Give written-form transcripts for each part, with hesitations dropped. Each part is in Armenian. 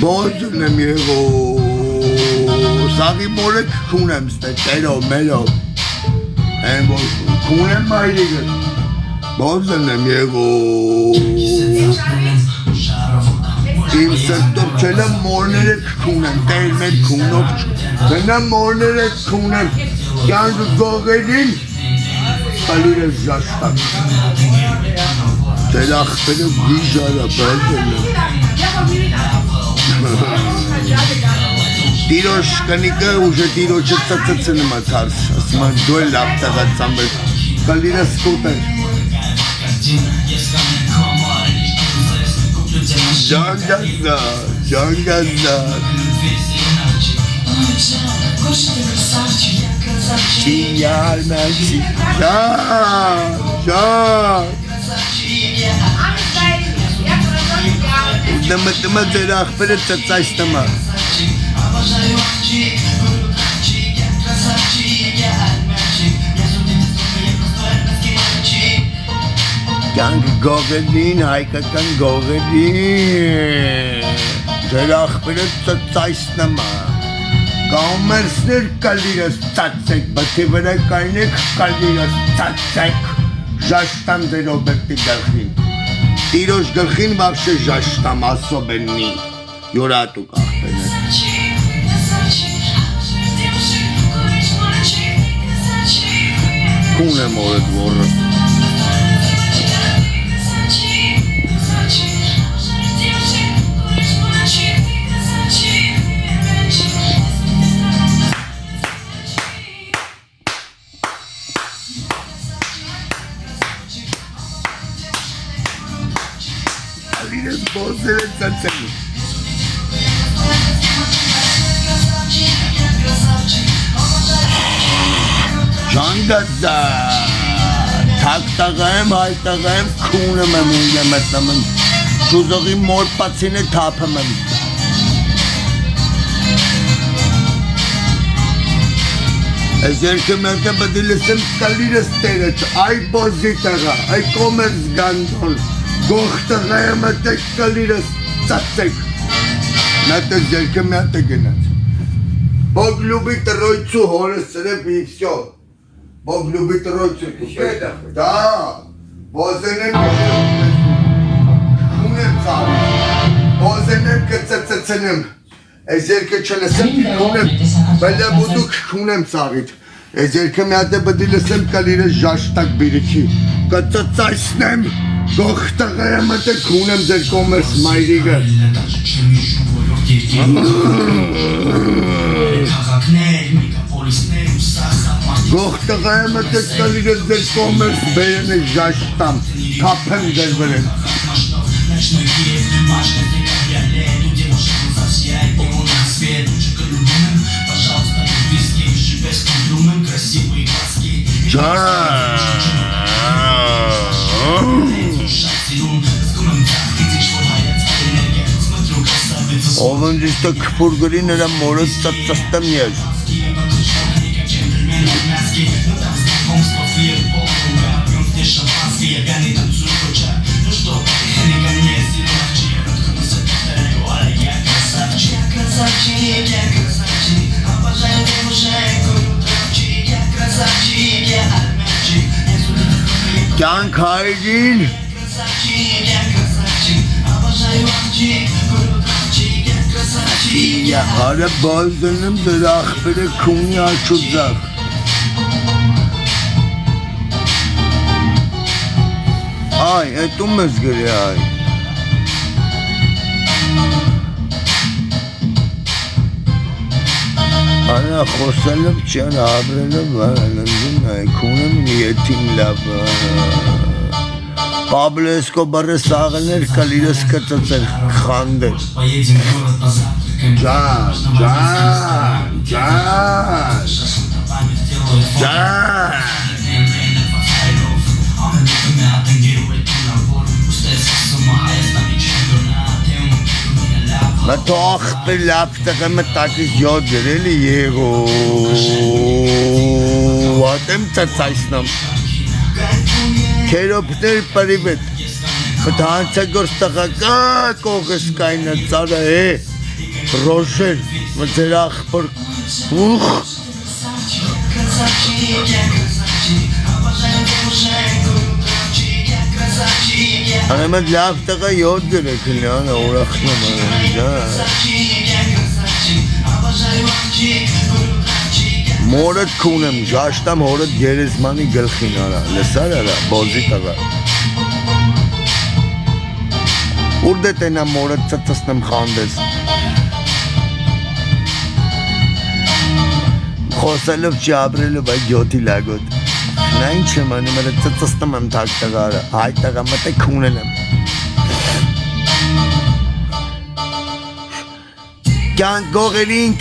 Բոզնեմ եղո Սաղի մորը կունեմ ստետերով մերով Են որ կունեմ մայրիկը Բոզնեմ եղո Իմ սրտով չելը մորները կունեմ Տեր մեր կունով Գնամ մորները կունեմ Կյանքը գողերին Պալիրը ժաշտակ Տեր աղբերը գիժարա բազնեմ Տիրոջ կնիկը ուժը տիրոջը ծծծնում է թարս, ասում են դու էլ լավ տղացան բեր, կալիրը սկուտեր Ժանգազար Չիյալ մենցի, ժան Դմը ձեր աղբերը ծծայս տմա Կյանք գողերին, հայկական գողերին Ձեր աղբերը ծծայս տմա Կամերսներ կալիրս ծացեք, բթի վրա կայնեք կալիրս ծացեք Ժաշտան ձեր օբերտի գլխին Տիրոջ գլխին վաղշե ժաշտամ ասոբեննի Յորատուկ աղբերը Կուն եմ օրդ որը Alines bozere ծացելու Ժանգազար Թակ տաղա եմ, հայ տաղա եմ, կունեմ եմ ունգ եմ էտնամ եմ Շուզողի մոր պացին է թապեմ եմ Ես երկը մյակը բդի լսեմ կալիրս տերեչ, այ բոզի տաղա, այ կոմերս գանդոն Գող տղա եմ ատեք կալիրս ծացեք Նատեք երկը մյատը գնաց Բոգ լուբի տրոյցու հորս սրեպ ի վսյո Բոգ լուբի տրոյցու Դա Բոզենեմ Քունեմ ծարի Բոզենեմ կծծծնեմ Ես երկը չլսեմ քունեմ Բելը բուդուք քունեմ ծարիտ Ես երկը մյատը բդի լսեմ կալիրս ժաշտակ բիրիքի Կծծայսնեմ Գող տղա եմ ատեք քունեմ ձեր կոմերս մայրիգը Գող տղա եմ ատեք կալիրս ձեր կոմերս բերեն է ժաշտամ Թապեմ ձեր վրեն Ովնջիստը կպուր գրի նրա մորոց ծծստեմ ես Կյանք հայրին Հարը բազդնեմ դր աղբերը կունի աչուձախ Այ, էտում ես գրի այ Անա խոսալով չան աբրելով վարալնդում այ կունեմ նիետին լավ Պաբլո Էսկոբարը սաղներ կալիրս կծծեր խանդեր Ջան Մտո աղբեր լապտղը մտակիս յոդ գրելի եղո Ատեմ ծծայսնամ Քերոպներ պարիվետ Մտ հանցագորս տղակա կողս կայնը ծարը է Ռոշեր, ձեր աղբոր ուխ Անեմդ լավ տղա յոտ գրեք լյանը ուրախնում Մորդ կունեմ, ժաշտամ հորդ գերեզմանի գլխին արա, լսար արա, բոզի տղա Ուր դե տենա մորդ ծծսնեմ խանդես Խոսելով չի ապրելով այդ յոտի լագոտ Նա ինչ եմ անում էլ ծծսնում եմ թակ տղարը, հայ տղա մտե կունել եմ Կյանգողերին,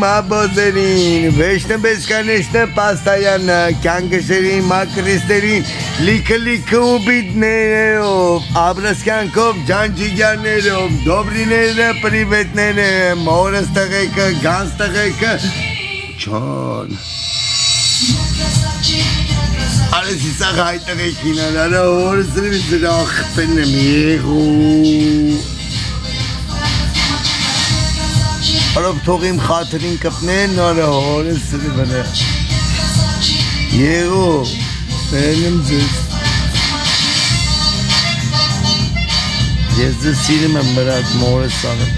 մաբոզերին, վեշնը բեսկանեշնը պաստայանը, կյանգշերին, մակրիստերին, լիքը ուբիդներով, ապրս կյանքով, ջանջիգյաններով, դոբրիները, պրիվետները, մորս տղեկը, գանց տղեկը, չան Արես իսաղ հայ տղեկին արարը, որս լվից ախպեն եմ եղու Արով թող իմ խաթրին կպնեն նորը հորս սրի վրա Եղու, բերնեմ ձեզ Ես ձեզ սիրում եմ բրատ մորս սաղը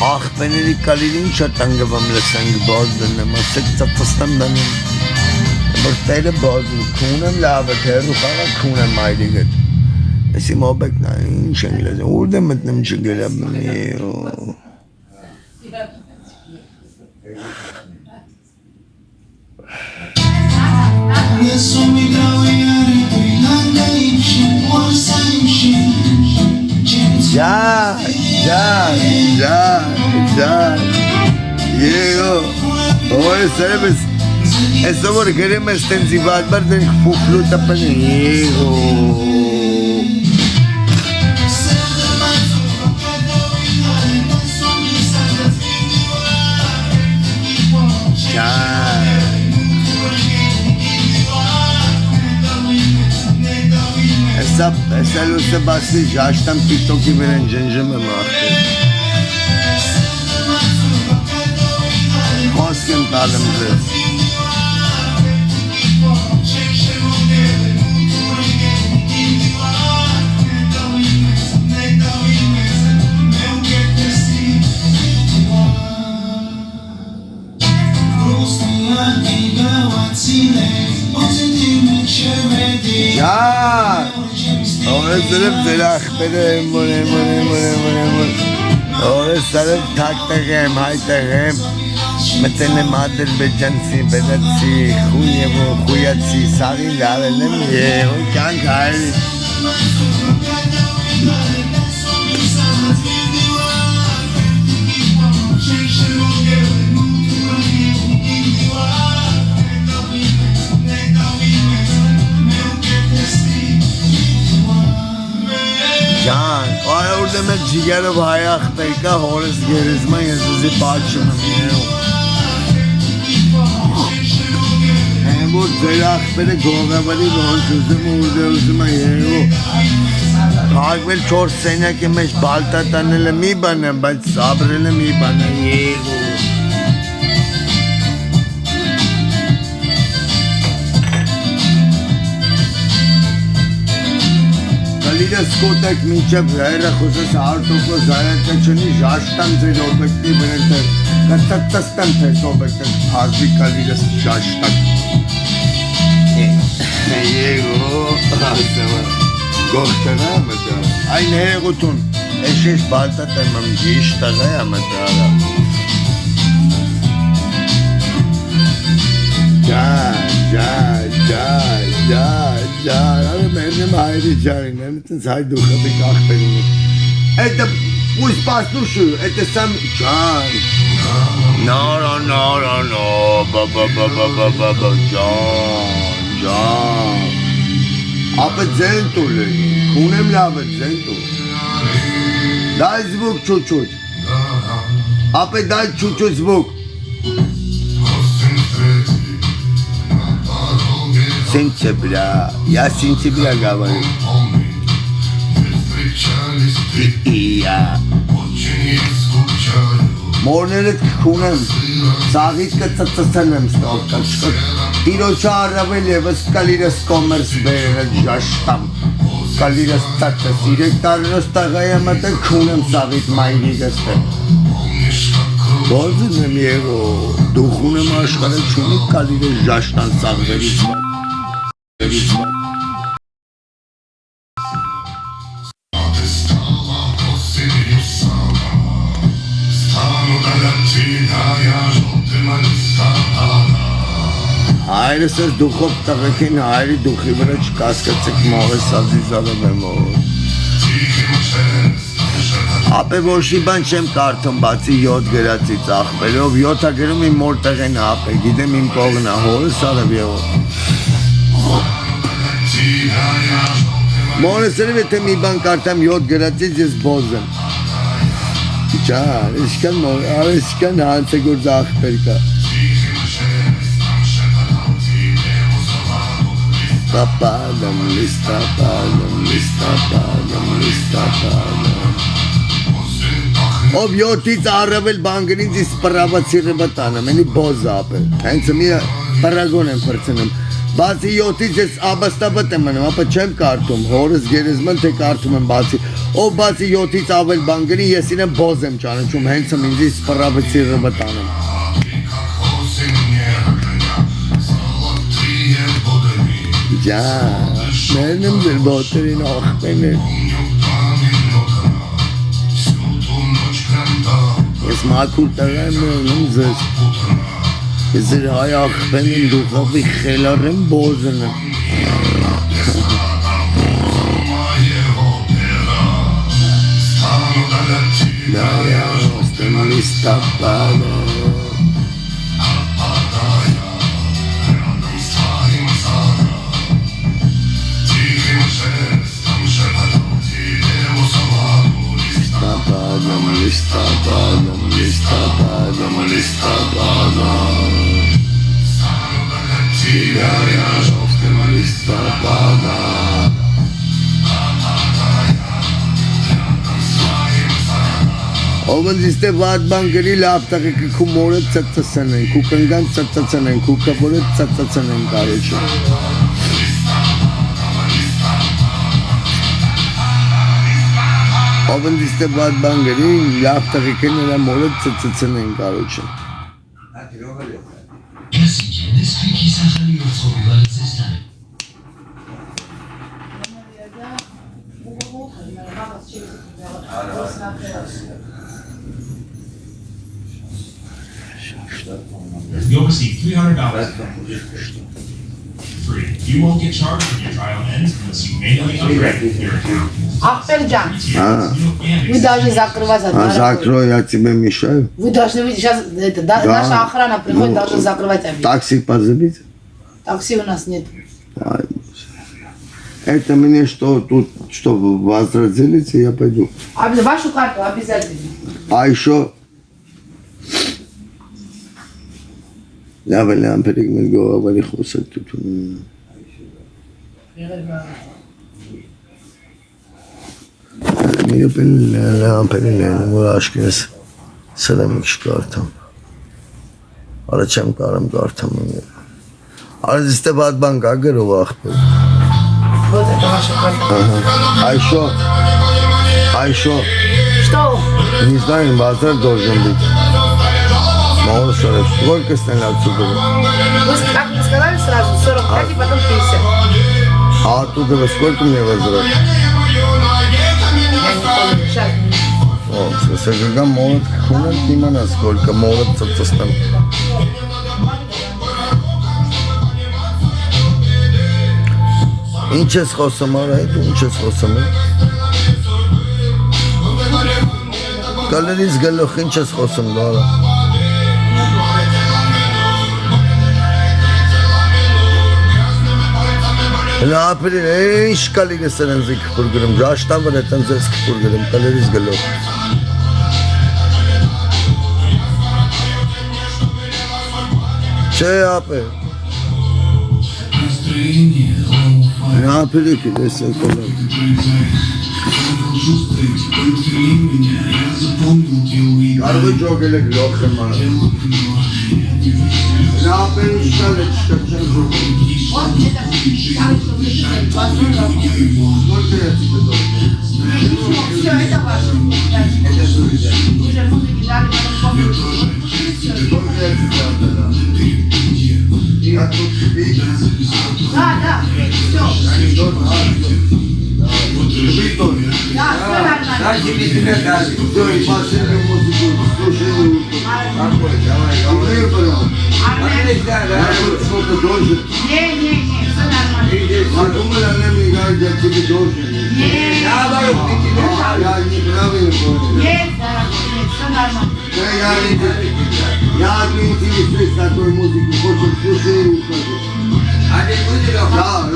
Աղպեների կալիրին շատ անգվամ լսանք բազդն եմ, ասեք ծծստեմ բնում Որ տերը բազում, կունեմ լավը, թերու խաղա կունեմ այրիգտ Եսի մոբեկն ինչ են գլազում, ուր դեմ մտնում չգելաբնում Եղո, օրես արևս, ես որ գրեմ ես տենզի վադբար դենք պուխլու տպն եղո Եսա լուսը բասի ժաշտամ տիկտոքի վերեն ջնջում եմ աղթել Խոսք եմ տալում ձեզ Ջան Օրես դրև ձեր աղբերը Օրես դրև թակ տղեմ, հայ տղեմ Մտեն եմ ադրբեջանցի, բերացի, խույացի, սաղին լավել եմ ու կյանք հայրի Ջան, այ ուրդեմ է ջիգերով հայ աղբերկա հորս գերեզման ես ուզի պաչում եմ Հեն որ ձեր աղբերը գողավարի ոնց ուզում ու ուզում է եղու Հագվել 4 սենյակի մեջ բալտատանելը մի բան է, բայց սաբրելը մի բան է եղու Լիրս կոտեք մինչև հերը խոսես արդոքոս հայատը չնի ժաշտան ձեր օբեկտի բրենտեր կտտստան թես օբեկտեր հարվի կալիրս ժաշտան Եգո, ասավա, գողտրա մտա Այն հեղութուն, էշեշ բալտատ եմ եմ գիշտաղա է մտարա Ջան, մերնեմ հայրի ջարին, այդպես հայ դուխը բիկ աղբերին Это пусть послушаю, это сам Ջան No, Ջան Ապը ձեն տուլ է, կունեմ լավ է ձեն տուլ Դայ զվուկ չուչուչ Ապը դայ չուչուչ զվուկ Сентября. Я с сентября говорю. И я. Մորներդ քունեմ, ծաղիտ կծծծնեմ ստողկաչկոտ, իրոչա առավել եվս կալիրս կոմերս բերել ժաշտամ, կալիրս ծածս, 3 տարրոս տաղայա մտը քունեմ ծաղիտ մայրիգս է։ Բոզն եմ եգո, դու խունեմ աշխարը չունի կալիրս ժաշտան ծաղվերից մատ։ Հայրս ես դուխով տղեկին հայրի դուխի վրա չկասկացեք մողես ազիզալով եմ ով ապե ոչի բան չեմ կարդում բացի 7 գրացից աղբերով 7-ա գրում իմ մոր տղեն ապե գիտեմ իմ կողնա հորս արև եվ մորս երև եթե մի բան կարդամ 7 գրացից ես բոզ եմ Ճար, իսկան հանցեգորձ աղբեր կա Listapadam, Ով 7-ից առավել բանգրինց իս պրավացի ռվտանեմ, ենի բոզ ապը, հենց մի պրագոն եմ պրծնում, բացի 7-ից ես աբաստավտ եմ մնում, ապը չեմ կարդում, հորս գերեզմն թե կարդում եմ բացի, ով բացի 7-ից ավել բանգրին ես ինը բոզ եմ ճանաչում, հենց եմ ինձ իս պրավացի ռվտանեմ Ջա, մերն եմ ձեր բոտերին աղբեն է Ես մաքուր տղա եմ մերն ձեր Ես ձեր հայ աղբեն եմ դուխավի խելար եմ բոզն եմ Նայա, ոստեմ լիստապանը Ովն իստե վատ բան գրի լավ տղի կու մորը ծծծն են, կու կնգան ծծծն են, կու կվորը ծծծն են կարոչը Ովն իստե վատ բան գրի լավ տղի կներա մորը ծծծն են կարոչը You'll receive $300 free. You won't get charged when your trial ends unless you manually upgrade your account. Ахпельджан, вы должны закрывать это. Закрой, я тебе мешаю. Вы должны выйти сейчас, наша охрана приходит, должны закрывать объект. Такси позабить? Такси у нас нет. Это мне что, тут, что, вас разделите, я пойду. Вашу карту обязательно. А еще... Լավ էլ ամպերիկ մեր գողավարի խոսակտություն Միրը պեն ամպերին են, որ աշկերս սրամիք շկարդամ Արա չեմ կարեմ կարդամ Արա զիստե բատ բան կա գրով աղբեր Вот это ваша карта. Айшо Что? Не знаю, базар должен быть Мало 40. Сколько сняли отсюда? Вы как мне сказали сразу, 45 и потом 50. А оттуда вы сколько мне возврат? Я не помню, сейчас. О, когда молот, хуна именно сколько молот там. Ինչ ես խոսում արա, դու ինչ ես խոսում Գալերից գլուխ ինչ ես խոսում դարա Հնապերին ինչ կալիգս են ընձի կպուր գրում, ժաշտան վր էտ ընձ ես կպուր գրում, կալերից գլով Չէ ապե Հրապերեք է, ես են կոլակ։ Կարող է ջոգել եք լոխ եմ արել։ Հրապերուս շալ է չկրչեն ջոգել։ Որտե ես պետով։ Все, это ваше. Это сюда. Уже музыки дали, Որտե ես պետով։ Я тут видишь. Да, все. Они тут Ты тоже. Да, все нормально. Дайте мне тебя дали. Все, и последнюю музыку слушай. Какой? Давай. Выбрал. Я тут что-то должен. Не, все нормально. А думали, она мне говорит, я тебе должен. Не, Я неправильно понял. нет, дорогой, все нормально. Я не интересуюсь такой музыкой, хочешь слушай и ухожу. А не будешь? Да,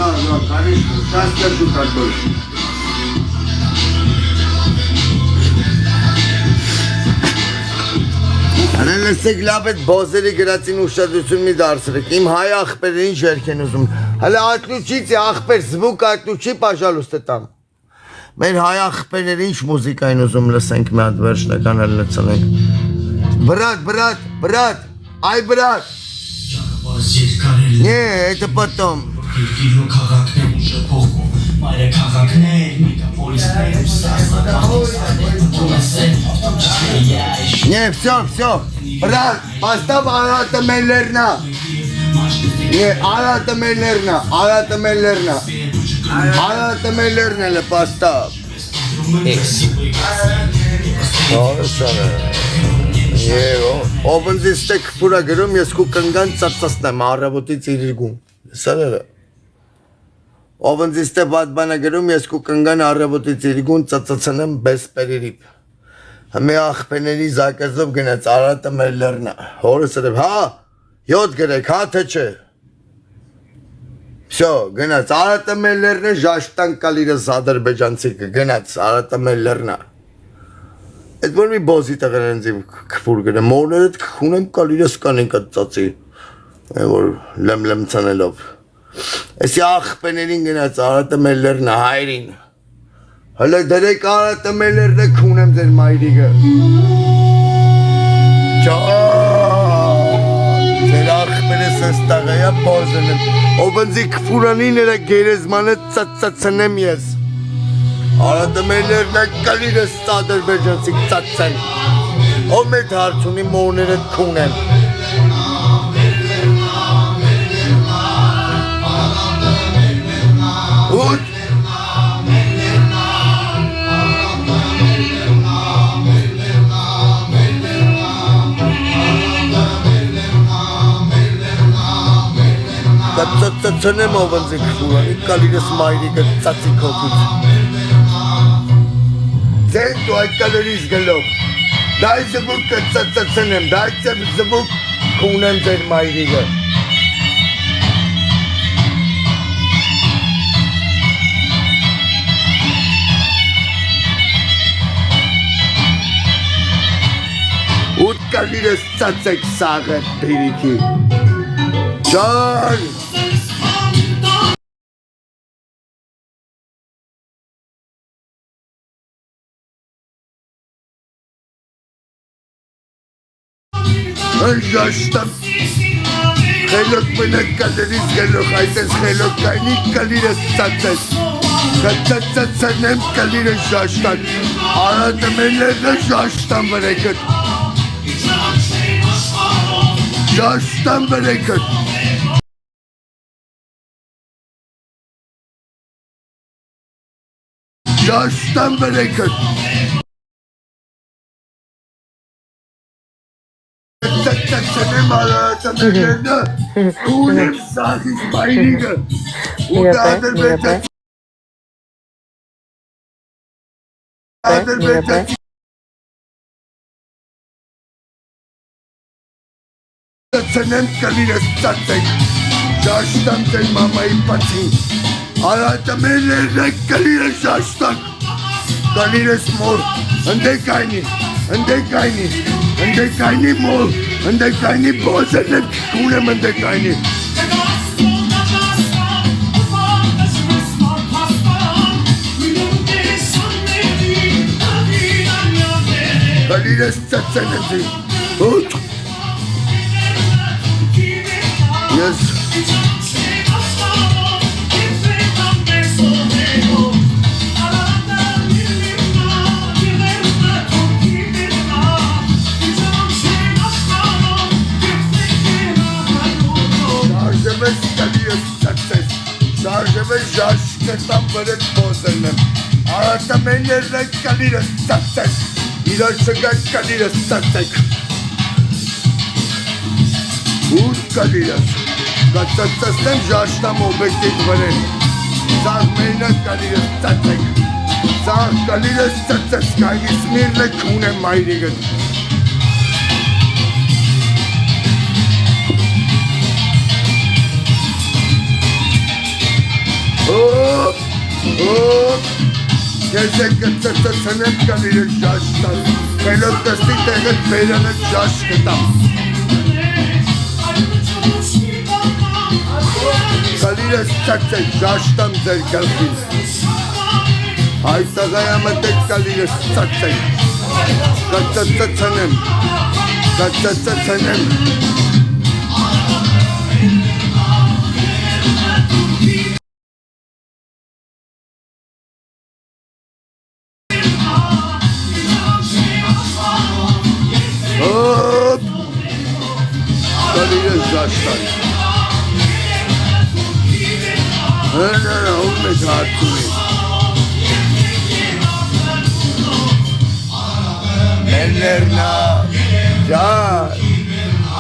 конечно. Сейчас скажу как больше. Անելսեք լավ այդ բոզերի գրածին ուշադրություն մի դարձրեք, իմ հայ աղպերը ինչ երկ են ուզում, հələ ատլուչից է աղպեր, զվուկ ատլուչի պաժալուստ է տամ, մեր հայ աղպերներ ինչ մուզիկա են ուզում լսենք մի հատ վերջնական էլ լցնենք, բրատ, այ բրատ, не, это потом. Не, все. Брат, поставь Аратамелерна. Не, Аратамелерна. Аратамелерна le поставь. Ովնձի ստեք փուրա գրում, ես քու կնգան ծածածնեմ առավոտից իրգում, սարերը Ովնձի ստե բադբանա գրում, ես քու կնգան առավոտից իրգում ծածածնեմ բես պերիրիպ Հմի աղպեների զակազով գնաց արատը մեր լրնա Հորը սրև, հա, յոտ գրեք, հա թե չէ Всё, գնաց արատը մեր լրնը ժաշտան կալիրս ադրբեջանցի գնաց արատը մեր լրնա Այդ որ մի բոզի տղեր են ձիվ կպուր գնեմ, մորներդ կխունեմ կալիրս կանենք այդ ծացի, որ լեմ ծանելով։ Էսի աղպեներին գնաց արատը մեր լերնը հայրին, հլը դրեք արատը մեր լերնը կխունեմ ձեր մայրիգը։ Ձեր աղպերը սստաղայա բոզն եմ, ովնձի կպուրանին էրա գերեզմանը ծացնեմ ես։ Արատը մերներն է կալիրս ադրբեջանցիկ ծացեն, ով մետ հարցունի մորները կունեն։ Ուտ։ Ծացնեմ ով ընձի կշուրանի, կալիրս մայրիկը ծացի կոքուց։ Ձեն դու այդ կալերիս գլով, դա զվուկ ծծծնեմ, դա զվուկ կունեմ ձեր մայրիկը։ Ուտ կալիրս ծծեք սաղը բիրիքի։ Ջան! Ժաշտամ խելոք մնակ կալերիս գելող այդես խելոք կայնի կալիրս ծացես կծծծնեմ կալիրս ժաշտան արատը մենլերնը ժաշտան վրեկըտ ժաշտան վրեկըտ ժաշտան վրեկըտ Ծծծնեմ արատը մենլերնը կունեմ սաղիս մայրիգը ու դա ադրբեջանցի ադրբեջանցի ծծնեմ կլիրս ծածեք ժաշտամ ձեր մամայի պացին արատը մենլերնը կլիրս ժաշտակ կլիրս մոր ընդեկայնի Ընդեկայնի մոլ, ընդեկայնի բոզերն եմ կունեմ ընդեկայնի Կալիրս ծծեն ընձի Հոտ Ես Շարժվես կալիրս ծծես Շարժվես ժաշկետան վրդ բոզեն եմ Արատամեններն այդ կալիրս ծծես Իրար չգայք կալիրս ծծեք Ուր կալիրս Կծծեսնեմ ժաշտամ օբեկտիվ վրեն Սաղ մենակ կալիրս ծծեք Սաղ կալիրս ծծես կայիս միրն է կունեմ մայրիգն Ես է կծծծնեմ կալիրս ժաշտան Խելոտ տստի տեղը բերան է ժաշ կտամ Կալիրս ծծեք ժաշտամ ձեր գլխին Հայտաղայամըտեք կալիրս ծծեք Կծծծնեմ Կծծծնեմ Կալիրս ժաշտան Հնարահում եք հարցում եք Մերներնա Ջար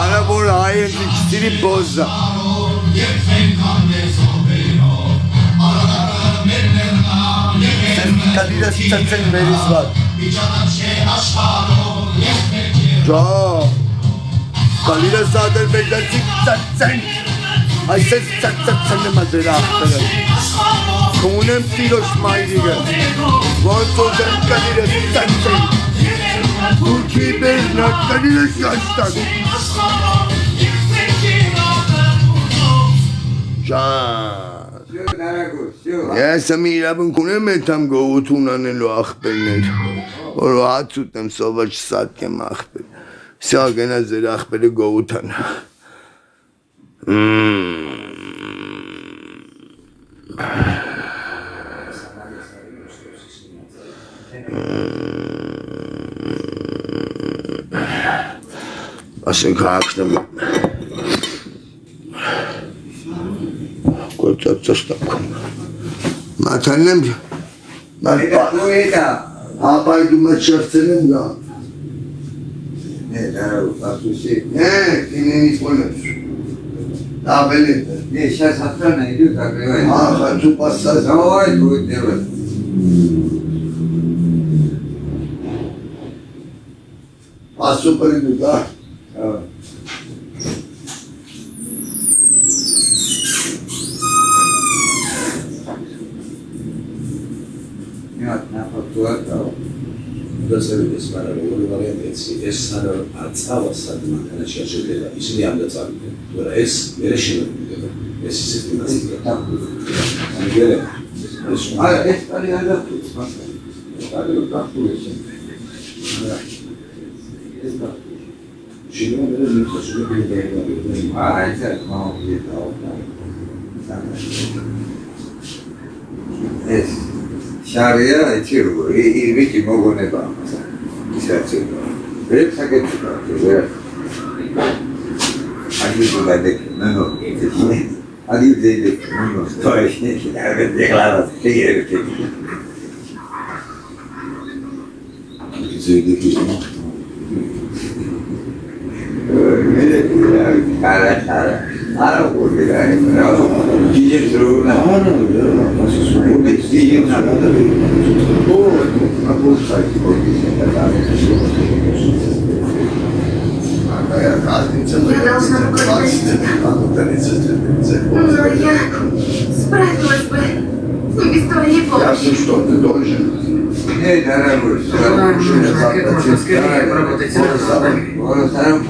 Արավոր հայեն դիքստիրի բոզա Կալիրս ծծեն մերիս վատ Ջար Կալիրս ադրբեջանցի ծծեն Այսես ծծծն եմ ադեր աղտերը Կունեմ տիրոշ մայրիգը Ոնց ոզեմ կալիրս ծծեն Ուրքի բերնա կալիրս ժաշտան Ժան Ես եմ իրավնք ունեմ էտամ գողություն անելու աղպերներ Որ հաց ուտեմ սովը չսատկեմ աղպեր Սա գնա ձեր աղպերը գողության Ասենք հաղաքնեմ Կործածստակում Մաթանեմ Ապայդում է չրծել եմ գա Կինենից մոնես Ավելի Сейчас охрана идет, открывает. Хочу поставить Давай, будет делать. Ասու պրիդու դա Нет, на фактура. Դասերից բարալորի վարիանտի էս սարը ածավը սադմանը չաչելա իսնի անդացալը դուր էս վերեշինը էս սիստեմը անգերը էս Es calidad тут. Calidad тут. շինը վերել նույնիսկ բիլդինգը Это мало где-то. Es Şarıya içiyor. İyi ki mogu ne bağımsa. İşaretçi. Böyle saket çıkartıyor. Hadi şuradaki memo. Hadi yüzeydeki memo. Sonra işte evet deklarasyon. Şey yüzeydeki Kara. Ara vurdu yani. Gidip duruna. Bu mesleğin arada bu sayı Я должна покормить тебя. Но я справилась бы без твоей помощи. Что ты должен Не, дорогой, Нам нужно как можно скорее обработать наш задание. Молодцом.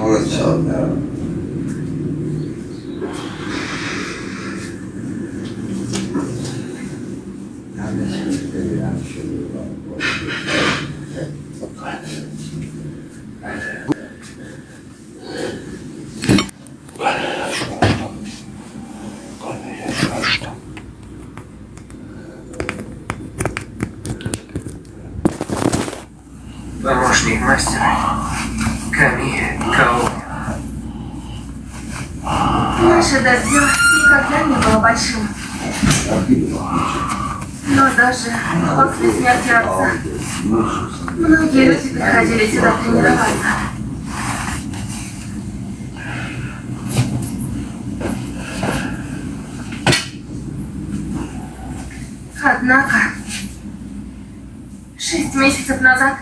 мастер. Ками, Као. Наше дадзё никогда не было большим. Но даже после смерти отца многие люди приходили сюда тренироваться. Однако 6 месяцев назад